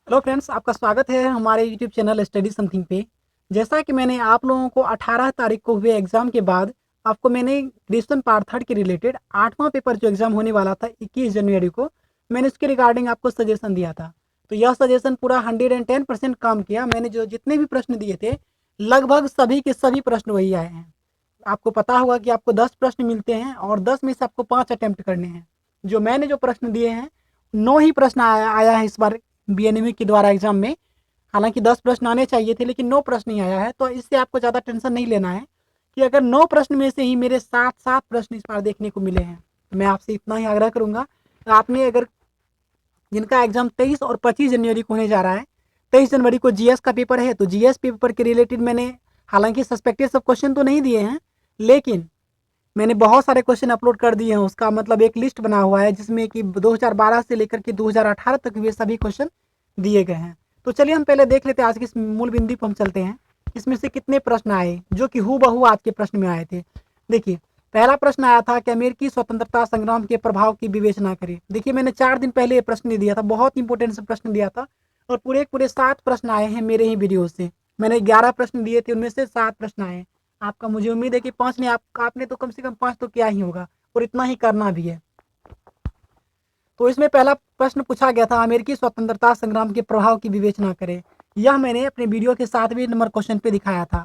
Hello friends, आपका स्वागत है हमारे यूट्यूब चैनल स्टडी समथिंग पे। जैसा कि मैंने आप लोगों को 18 तारीख को हुए एग्ज़ाम के बाद आपको मैंने ग्रेजुएशन पार्ट थर्ड के रिलेटेड 8वां पेपर जो एग्ज़ाम होने वाला था 21 जनवरी को, मैंने उसके रिगार्डिंग आपको सजेशन दिया था। तो यह सजेशन पूरा 110% काम किया। मैंने जो जितने भी प्रश्न दिए थे, लगभग सभी के सभी प्रश्न वही आए हैं। आपको पता होगा कि आपको 10 प्रश्न मिलते हैं और 10 में से आपको 5 अटेम्प्ट करने हैं। जो मैंने जो प्रश्न दिए हैं, 9 ही प्रश्न आया है इस बार बीएनएमयू के द्वारा एग्जाम में। हालांकि 10 प्रश्न आने चाहिए थे, लेकिन 9 प्रश्न ही आया है। तो इससे आपको ज़्यादा टेंशन नहीं लेना है कि अगर 9 प्रश्न में से ही मेरे 7 प्रश्न इस बार देखने को मिले हैं। तो मैं आपसे इतना ही आग्रह करूंगा, तो आपने अगर जिनका एग्जाम 23 और 25 जनवरी को होने जा रहा है, 23 जनवरी को जीएस का पेपर है, तो जीएस पेपर के रिलेटेड मैंने हालांकि सस्पेक्टेड सब क्वेश्चन तो नहीं दिए हैं, लेकिन मैंने बहुत सारे क्वेश्चन अपलोड कर दिए हैं। उसका मतलब एक लिस्ट बना हुआ है जिसमें कि 2012 से लेकर के 2018 तक हुए सभी क्वेश्चन दिए गए हैं। तो चलिए हम पहले देख लेते हैं, आज की इस मूल बिंदु पर हम चलते हैं। इसमें से कितने प्रश्न आए जो कि हूबहू आज के प्रश्न में आए थे। देखिए, पहला प्रश्न आया था कि अमेरिकी स्वतंत्रता संग्राम के प्रभाव की विवेचना करें। देखिए, मैंने 4 दिन पहले ये प्रश्न दिया था, बहुत इंपॉर्टेंट से प्रश्न दिया था, और पूरे पूरे 7 प्रश्न आए हैं मेरे ही वीडियो से। मैंने 11 प्रश्न दिए थे, उनमें से 7 प्रश्न आए हैं। आपका मुझे उम्मीद है कि 5 ने आपने तो कम से कम 5 तो किया ही होगा, और इतना ही करना भी है। तो इसमें पहला प्रश्न पूछा गया था, अमेरिकी स्वतंत्रता संग्राम के प्रभाव की विवेचना करें। यह मैंने अपने वीडियो के 7वें नंबर क्वेश्चन पे दिखाया था।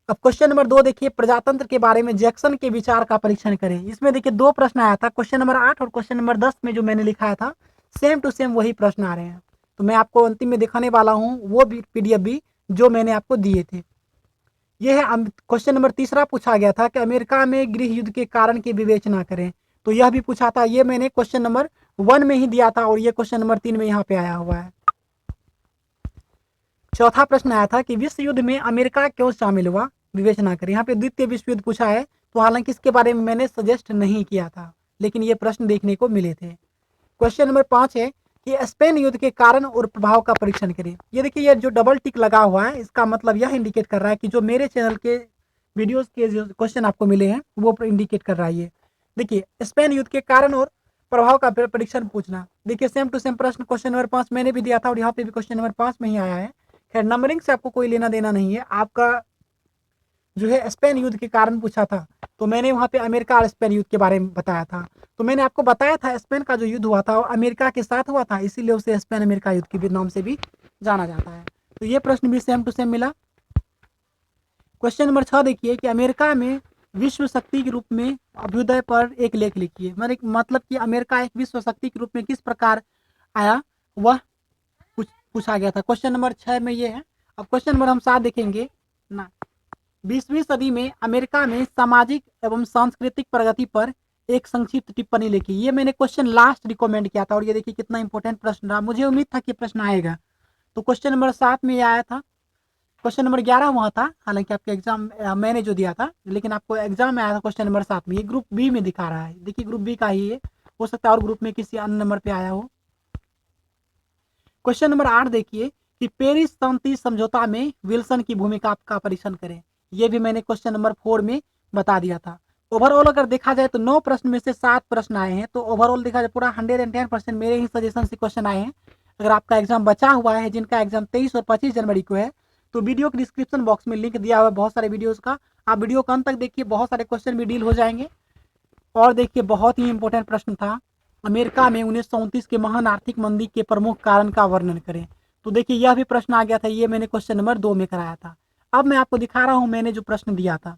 अब क्वेश्चन नंबर 2 देखिए, प्रजातंत्र के बारे में जैक्सन के विचार का परीक्षण करें। इसमें देखिए 2 प्रश्न आया था, क्वेश्चन नंबर 8 और क्वेश्चन नंबर 10 में जो मैंने लिखाया था, सेम टू सेम वही प्रश्न आ रहे हैं। तो मैं आपको अंतिम में दिखाने वाला हूँ वो भी पीडीएफ भी जो मैंने आपको दिए थे। ये है क्वेश्चन नंबर तीसरा पूछा गया था कि अमेरिका में गृह युद्ध के कारण की विवेचना करें। तो यह भी पूछा था, ये मैंने क्वेश्चन नंबर 1 में ही दिया था, और ये क्वेश्चन नंबर 3 में यहाँ पे आया हुआ है। चौथा प्रश्न आया था कि विश्व युद्ध में अमेरिका क्यों शामिल हुआ, विवेचना करें। यहाँ पे द्वितीय विश्व युद्ध पूछा है, तो हालांकि इसके बारे में मैंने सजेस्ट नहीं किया था, लेकिन ये प्रश्न देखने को मिले थे। क्वेश्चन नंबर 5 है कि स्पेन युद्ध के कारण और प्रभाव का परीक्षण करें। ये देखिए, ये जो डबल टिक लगा हुआ है, इसका मतलब यह इंडिकेट कर रहा है कि जो मेरे चैनल के वीडियोस के जो क्वेश्चन आपको मिले हैं वो इंडिकेट कर रहा है। ये देखिए, स्पेन युद्ध के कारण और प्रभाव का परीक्षण पूछना। देखिए, सेम टू सेम प्रश्न क्वेश्चन नंबर 5 मैंने भी दिया था, और यहाँ पे भी क्वेश्चन नंबर 5 में ही आया है। खैर, नंबरिंग से आपको कोई लेना देना नहीं है। आपका जो है स्पेन युद्ध के कारण पूछा था, तो मैंने वहाँ पे अमेरिका और स्पेन युद्ध के बारे में बताया था। तो मैंने आपको बताया था स्पेन का जो युद्ध हुआ था वो अमेरिका के साथ हुआ था, इसीलिए उसे स्पेन अमेरिका युद्ध के नाम से भी जाना जाता है। तो ये प्रश्न भी सेम टू सेम मिला। क्वेश्चन नंबर 6 देखिए कि अमेरिका में विश्व शक्ति के रूप में अभ्युदय पर एक लेख लिखिए। मतलब कि अमेरिका एक विश्व शक्ति के रूप में किस प्रकार आया, वह पूछा गया था। क्वेश्चन नंबर 6 में ये है। अब क्वेश्चन नंबर हम 7 देखेंगे ना। 20वीं सदी में अमेरिका में सामाजिक एवं सांस्कृतिक प्रगति पर एक संक्षिप्त टिप्पणी लिखी। ये मैंने क्वेश्चन लास्ट रिकमेंड किया था, और ये देखिए कितना इंपॉर्टेंट प्रश्न रहा। मुझे उम्मीद था कि प्रश्न आएगा। तो क्वेश्चन नंबर 7 में ये आया था। क्वेश्चन नंबर 11 वहाँ था, हालांकि आपके एग्जाम मैंने जो दिया था, लेकिन आपको एग्जाम में आया था क्वेश्चन नंबर 7 में। ये ग्रुप बी में दिखा रहा है। देखिए, ग्रुप बी का ही है, हो सकता है और ग्रुप में किसी अन्य नंबर पे आया हो। क्वेश्चन नंबर 8 देखिए कि पेरिस शांति समझौता में विल्सन की भूमिका का परीक्षण करें। ये भी मैंने क्वेश्चन नंबर 4 में बता दिया था। ओवरऑल अगर देखा जाए तो 9 प्रश्न में से 7 प्रश्न आए हैं। तो ओवरऑल देखा जाए पूरा 110% मेरे ही सजेशन से क्वेश्चन आए हैं। अगर आपका एग्जाम बचा हुआ है, जिनका एग्जाम 23 और 25 जनवरी को है, तो वीडियो के डिस्क्रिप्शन बॉक्स में लिंक दिया हुआ है बहुत सारे वीडियोज का। आप वीडियो को अंत तक देखिए, बहुत सारे क्वेश्चन भी डील हो जाएंगे। और देखिए, बहुत ही इंपॉर्टेंट प्रश्न था, अमेरिका में 1929 के महान आर्थिक मंदी के प्रमुख कारण का वर्णन करें। तो देखिए, यह भी प्रश्न आ गया था, ये मैंने क्वेश्चन नंबर 2 में कराया था। अब मैं आपको दिखा रहा हूं मैंने जो प्रश्न दिया था।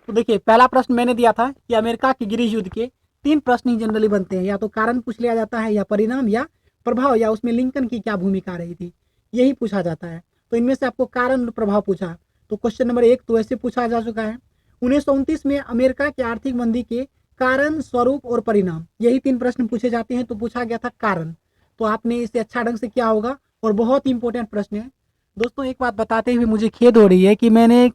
तो देखिए, पहला प्रश्न मैंने दिया था कि अमेरिका के गृह युद्ध के 3 प्रश्न ही जनरली बनते हैं, या तो कारण पूछ लिया जाता है, या परिणाम, या प्रभाव, या उसमें लिंकन की क्या भूमिका रही थी, यही पूछा जाता है। तो इनमें से आपको कारण और प्रभाव पूछा, तो क्वेश्चन नंबर 1 तो ऐसे पूछा जा चुका है। 1929 में अमेरिका की आर्थिक मंदी के कारण, स्वरूप और परिणाम, यही 3 प्रश्न पूछे जाते हैं। तो पूछा गया था कारण, तो आपने इसे अच्छा ढंग से किया होगा, और बहुत ही इंपॉर्टेंट प्रश्न है। दोस्तों, एक बात बताते हुए मुझे खेद हो रही है कि मैंने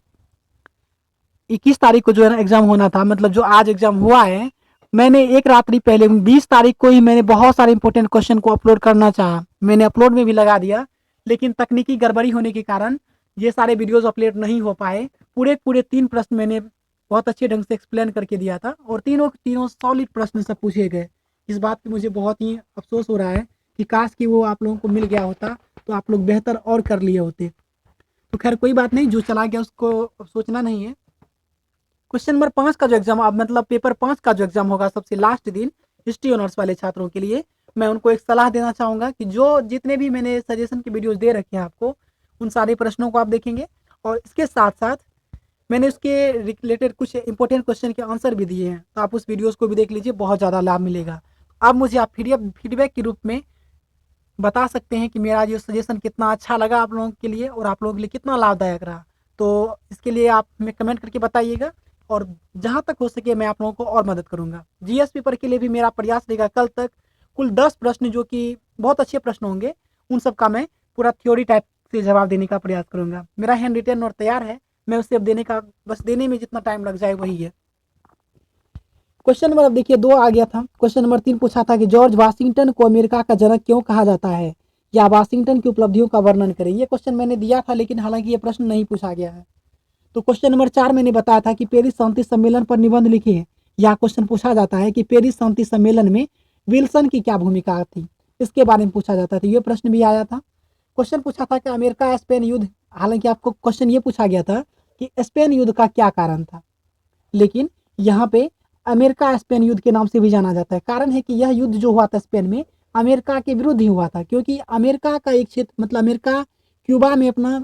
21 तारीख को जो है ना एग्जाम होना था, मतलब जो आज एग्जाम हुआ है, मैंने एक रात्रि पहले 20 तारीख को ही मैंने बहुत सारे इंपॉर्टेंट क्वेश्चन को अपलोड करना चाहा। मैंने अपलोड में भी लगा दिया, लेकिन तकनीकी गड़बड़ी होने के कारण ये सारे वीडियोस अपलोड नहीं हो पाए। पूरे पूरे 3 प्रश्न मैंने बहुत अच्छे ढंग से एक्सप्लेन करके दिया था, और तीनों तीनों सॉलिड प्रश्न सब पूछे गए। इस बात की मुझे बहुत ही अफसोस हो रहा है कि काश कि वो आप लोगों को मिल गया होता तो आप लोग बेहतर और कर लिए होते। तो खैर कोई बात नहीं, जो चला गया उसको सोचना नहीं है। क्वेश्चन नंबर 5 का जो एग्जाम, अब मतलब पेपर 5 का जो एग्जाम होगा सबसे लास्ट दिन हिस्ट्री ऑनर्स वाले छात्रों के लिए, मैं उनको एक सलाह देना चाहूँगा कि जो जितने भी मैंने सजेशन की वीडियोस दे रखे हैं आपको, उन सारे प्रश्नों को आप देखेंगे और इसके साथ साथ मैंने उसके रिलेटेड कुछ इंपॉर्टेंट क्वेश्चन के आंसर भी दिए हैं, तो आप उस वीडियोस को भी देख लीजिए, बहुत ज़्यादा लाभ मिलेगा। अब मुझे आप फीडबैक के रूप में बता सकते हैं कि मेरा ये सजेशन कितना अच्छा लगा आप लोगों के लिए और आप लोगों के लिए कितना लाभदायक रहा। तो इसके लिए आप हमें कमेंट करके बताइएगा और जहाँ तक हो सके मैं आप लोगों को और मदद करूँगा। जीएस पेपर के लिए भी मेरा प्रयास रहेगा कल तक कुल 10 प्रश्न जो कि बहुत अच्छे प्रश्न होंगे, उन सब का मैं पूरा थ्योरी टाइप से जवाब देने का प्रयास करूँगा। मेरा हैंड रिटन और तैयार है, मैं उसे अब देने का, बस देने में जितना टाइम लग जाए वही है। क्वेश्चन नंबर अब देखिए 2 आ गया था। क्वेश्चन नंबर 3 पूछा था कि जॉर्ज वाशिंगटन को अमेरिका का जनक क्यों कहा जाता है, या वाशिंगटन की उपलब्धियों का वर्णन करें। ये क्वेश्चन मैंने दिया था, लेकिन हालांकि ये प्रश्न नहीं पूछा गया है। तो क्वेश्चन नंबर 4 मैंने बताया था कि पेरिस शांति सम्मेलन पर निबंध लिखे। यह क्वेश्चन पूछा जाता है कि पेरिस शांति सम्मेलन में विल्सन की क्या भूमिका थी, इसके बारे में पूछा जाता था। ये प्रश्न भी आया था। क्वेश्चन पूछा था कि अमेरिका स्पेन युद्ध, हालांकि आपको क्वेश्चन ये पूछा गया था कि स्पेन युद्ध का क्या कारण था, लेकिन यहाँ पे अमेरिका स्पेन युद्ध के नाम से भी जाना जाता है। कारण है कि यह युद्ध जो हुआ था स्पेन में अमेरिका के विरुद्ध ही हुआ था, क्योंकि अमेरिका का एक क्षेत्र, मतलब अमेरिका क्यूबा में अपना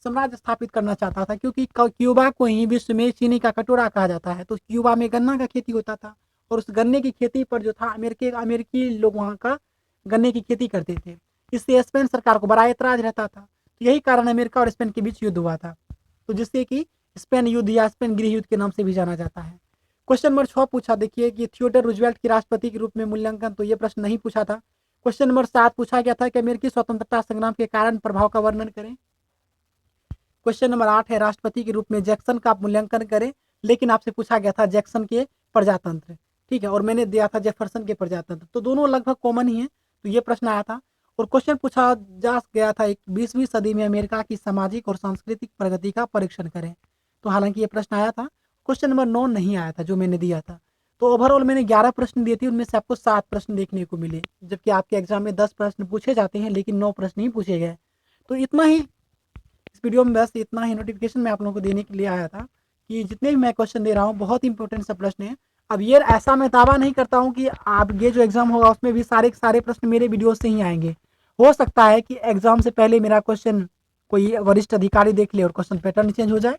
साम्राज्य स्थापित करना चाहता था, क्योंकि क्यूबा को ही विश्व में चीनी का कटोरा कहा जाता है। तो क्यूबा में गन्ना का खेती होता था और उस गन्ने की खेती पर जो था अमेरिकी लोग वहाँ का गन्ने की खेती करते थे। इससे स्पेन सरकार को बड़ा एतराज रहता था। तो यही कारण अमेरिका और स्पेन के बीच युद्ध हुआ था, तो जिससे कि स्पेन युद्ध या स्पेन गृह युद्ध के नाम से भी जाना जाता है। क्वेश्चन नंबर 6 पूछा, देखिए कि थियोडर रूजवेल्ट की राष्ट्रपति के रूप में मूल्यांकन, तो ये प्रश्न नहीं पूछा था। क्वेश्चन नंबर 7 पूछा गया था कि अमेरिकी स्वतंत्रता संग्राम के कारण प्रभाव का वर्णन करें। क्वेश्चन नंबर 8 है राष्ट्रपति के रूप में जैक्सन का मूल्यांकन करें, लेकिन आपसे पूछा गया था जैक्सन के प्रजातंत्र, ठीक है, और मैंने दिया था जेफरसन के प्रजातंत्र, तो दोनों लगभग कॉमन ही है, तो ये प्रश्न आया था। और क्वेश्चन पूछा जा गया था 20वीं सदी में अमेरिका की सामाजिक और सांस्कृतिक प्रगति का परीक्षण करें, तो हालांकि ये प्रश्न आया था। क्वेश्चन नंबर 9 नहीं आया था जो मैंने दिया था। तो ओवरऑल मैंने 11 प्रश्न दिए थे, उनमें से आपको 7 प्रश्न देखने को मिले, जबकि आपके एग्जाम में 10 प्रश्न पूछे जाते हैं लेकिन 9 प्रश्न ही पूछे गए। तो इतना ही इस वीडियो में, बस इतना ही नोटिफिकेशन मैं आप लोगों को देने के लिए आया था कि जितने भी मैं क्वेश्चन दे रहा हूँ बहुत इंपॉर्टेंट सा प्रश्न है। अब ये ऐसा मैं दावा नहीं करता हूँ कि आप ये जो एग्जाम होगा उसमें भी सारे सारे प्रश्न मेरे वीडियो से ही आएंगे। हो सकता है कि एग्जाम से पहले मेरा क्वेश्चन कोई वरिष्ठ अधिकारी देख ले और क्वेश्चन पैटर्न चेंज हो जाए,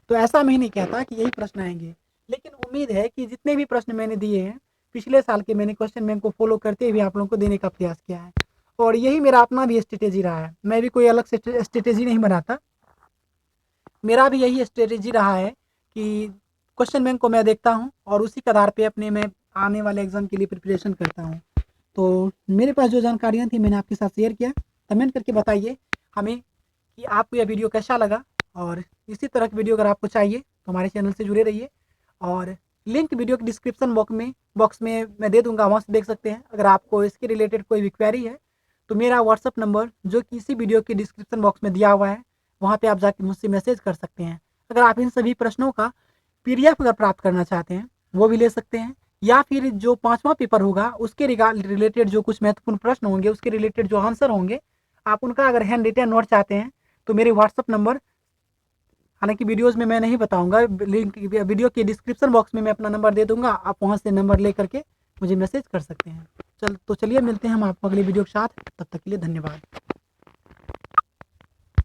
तो ऐसा मैं नहीं कहता कि यही प्रश्न आएंगे, लेकिन उम्मीद है कि जितने भी प्रश्न मैंने दिए हैं पिछले साल के, मैंने क्वेश्चन बैंक को फॉलो करते हुए आप लोगों को देने का प्रयास किया है, और यही मेरा अपना भी स्ट्रेटेजी रहा है। मैं भी कोई अलग से स्ट्रेटेजी नहीं बनाता, मेरा भी यही स्ट्रेटेजी रहा है कि क्वेश्चन बैंक को मैं देखता हूँ और उसी के आधार पे अपने मैं आने वाले एग्जाम के लिए प्रिपरेशन करता हूँ। तो मेरे पास जो जानकारियाँ थी मैंने आपके साथ शेयर किया। कमेंट करके बताइए हमें कि आपको यह वीडियो कैसा लगा, और इसी तरह की वीडियो अगर आपको चाहिए तो हमारे चैनल से जुड़े रहिए, और लिंक वीडियो के डिस्क्रिप्शन बॉक्स में मैं दे दूंगा, वहाँ से देख सकते हैं। अगर आपको इसके रिलेटेड कोई भी क्वेरी है तो मेरा व्हाट्सअप नंबर जो कि इसी वीडियो के डिस्क्रिप्शन बॉक्स में दिया हुआ है, वहाँ पे आप जाके मुझसे मैसेज कर सकते हैं। अगर आप इन सभी प्रश्नों का पीडीएफ अगर प्राप्त करना चाहते हैं वो भी ले सकते हैं, या फिर जो 5वां पेपर होगा उसके रिलेटेड जो कुछ महत्वपूर्ण प्रश्न होंगे उसके रिलेटेड जो आंसर होंगे आप उनका अगर हैंड रिटन नोट चाहते हैं तो मेरे व्हाट्सअप नंबर, हालांकि वीडियोज़ में मैं नहीं बताऊंगा, लिंक वीडियो के डिस्क्रिप्शन बॉक्स में मैं अपना नंबर दे दूंगा, आप वहाँ से नंबर ले करके मुझे मैसेज कर सकते हैं। चलिए मिलते हैं हम आपको अगली वीडियो के साथ, तब तक के लिए धन्यवाद।